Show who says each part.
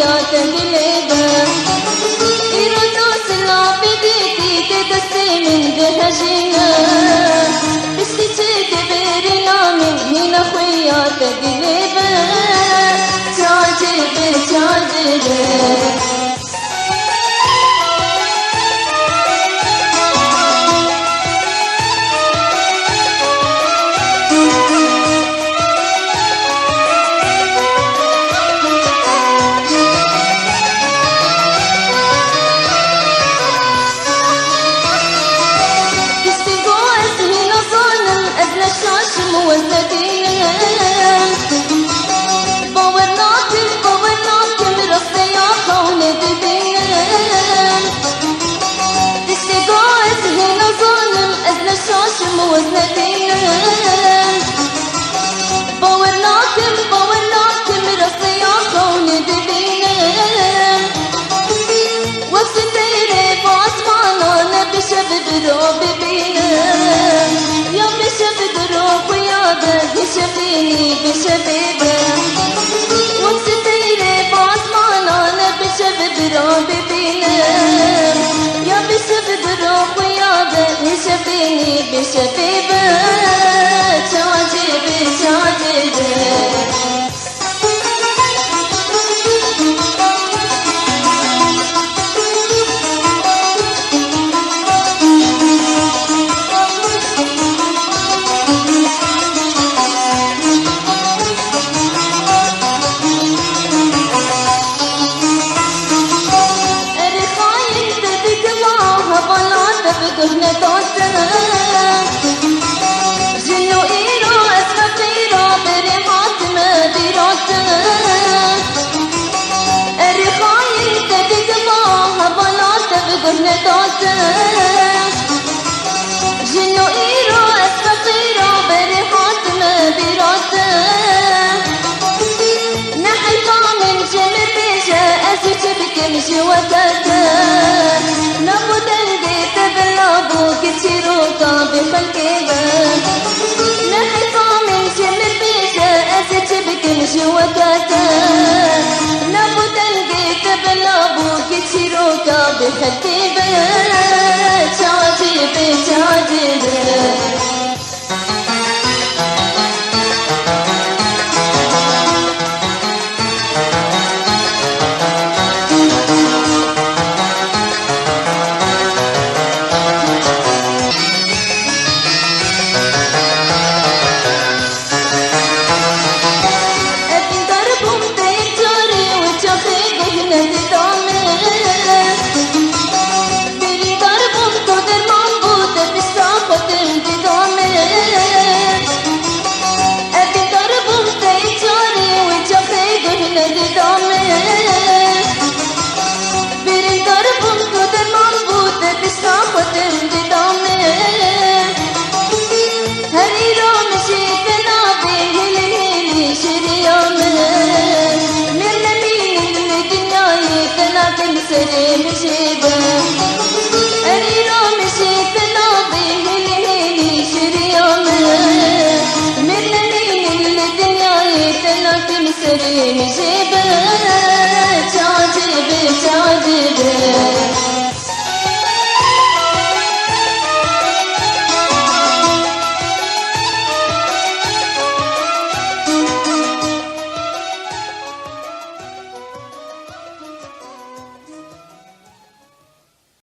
Speaker 1: خويا تقلبه يردوس العبديتي تدسي من بهجينا بشتي كبرنا من هنا خويا تقلبه تعجبه تعجبه شفيني بشبيبه وبستيري بعصمان انا بشبب ربي بينام يا بشبب روح ويابه شفيني بشبيبه تعجبي تعجبي كنا توسنا جنو إيرو أسمى فيرو بريحات ما بيروتنا الرخاين تدق معها بنات بكنا توسنا جنو إيرو أسمى فيرو بريحات ما بيروتنا نحيطا من جمر بيجا أسيت بكمشي وكاتا نبودا كتيروكا بخلقيبا نحيطا من جمر بيجا أسيت بكمشي وكاتا نبودا لقيت بلابو كتيروكا بخلقيبا تعجبي تعجبي تعجبي تعجبي